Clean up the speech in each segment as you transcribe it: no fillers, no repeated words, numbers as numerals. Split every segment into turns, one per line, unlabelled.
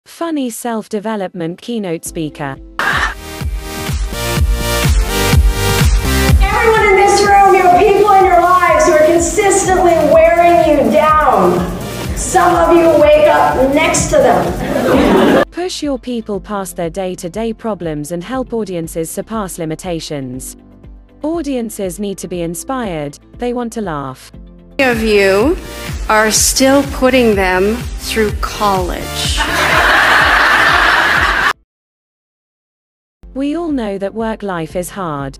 Funny self-development keynote speaker.
Everyone in this room, you have people in your lives who are consistently wearing you down. Some of you wake up next to them.
Push your people past their day-to-day problems and help audiences surpass limitations. Audiences need to be inspired, they want to laugh.
Many of you are still putting them through college.
We all know that work life is hard.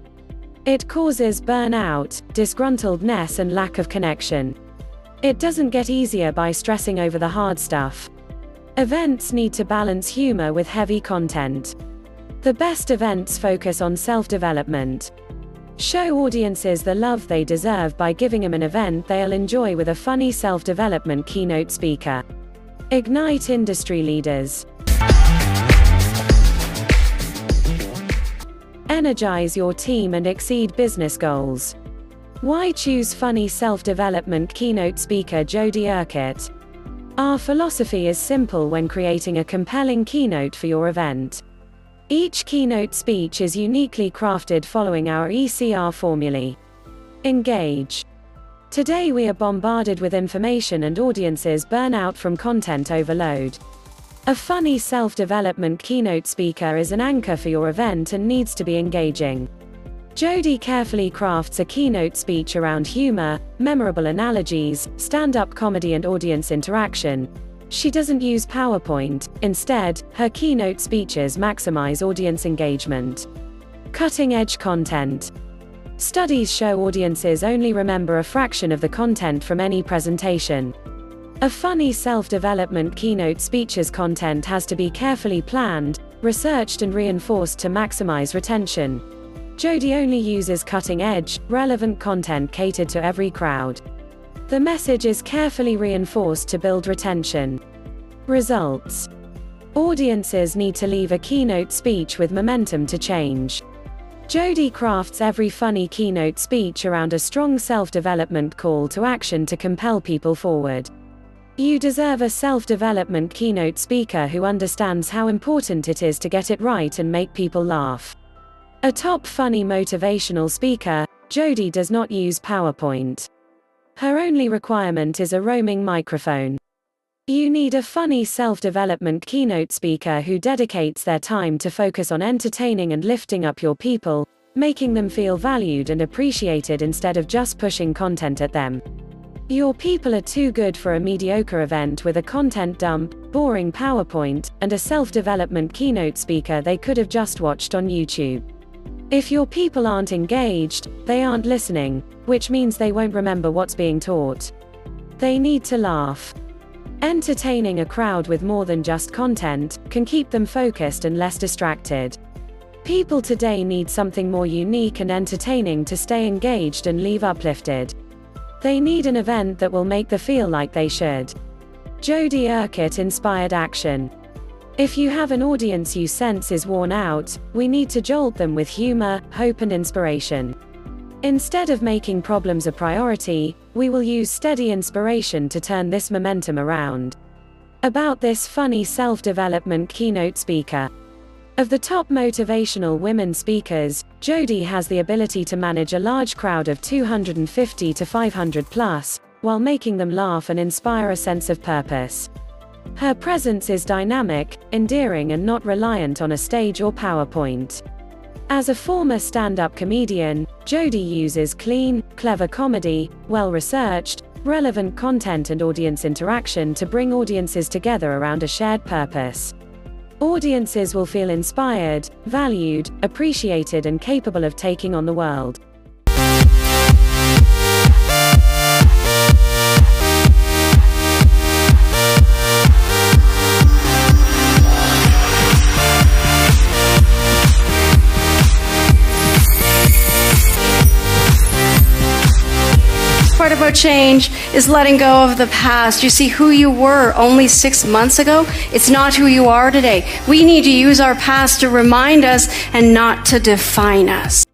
It causes burnout, disgruntledness and lack of connection. It doesn't get easier by stressing over the hard stuff. Events need to balance humor with heavy content. The best events focus on self-development. Show audiences the love they deserve by giving them an event they'll enjoy with a funny self-development keynote speaker. Ignite industry leaders. Energize your team and exceed business goals. Why choose funny self-development keynote speaker Jody Urquhart? Our philosophy is simple when creating a compelling keynote for your event. Each keynote speech is uniquely crafted following our ECR formulae. Engage. Today we are bombarded with information and audiences burn out from content overload. A funny self-development keynote speaker is an anchor for your event and needs to be engaging. Jody carefully crafts a keynote speech around humor, memorable analogies, stand-up comedy and audience interaction. She doesn't use PowerPoint, instead, her keynote speeches maximize audience engagement. Cutting-edge content. Studies show audiences only remember a fraction of the content from any presentation. A funny self-development keynote speech's content has to be carefully planned, researched and reinforced to maximize retention. Jody only uses cutting-edge, relevant content catered to every crowd. The message is carefully reinforced to build retention. Results. Audiences need to leave a keynote speech with momentum to change. Jody crafts every funny keynote speech around a strong self-development call to action to compel people forward. You deserve a self-development keynote speaker who understands how important it is to get it right and make people laugh. A top funny motivational speaker, Jody does not use PowerPoint. Her only requirement is a roaming microphone. You need a funny self-development keynote speaker who dedicates their time to focus on entertaining and lifting up your people, making them feel valued and appreciated instead of just pushing content at them. Your people are too good for a mediocre event with a content dump, boring PowerPoint, and a self-development keynote speaker they could have just watched on YouTube. If your people aren't engaged, they aren't listening, which means they won't remember what's being taught. They need to laugh. Entertaining a crowd with more than just content can keep them focused and less distracted. People today need something more unique and entertaining to stay engaged and leave uplifted. They need an event that will make them feel like they should. Jody Urquhart inspired action. If you have an audience you sense is worn out, we need to jolt them with humor, hope and inspiration. Instead of making problems a priority, we will use steady inspiration to turn this momentum around. About this funny self-development keynote speaker. Of the top motivational women speakers, Jody has the ability to manage a large crowd of 250 to 500 plus, while making them laugh and inspire a sense of purpose. Her presence is dynamic, endearing and not reliant on a stage or PowerPoint. As a former stand-up comedian, Jody uses clean, clever comedy, well-researched, relevant content and audience interaction to bring audiences together around a shared purpose. Audiences will feel inspired, valued, appreciated and capable of taking on the world.
Part about change is letting go of the past. You see, who you were only 6 months ago, it's not who you are today. We need to use our past to remind us and not to define us.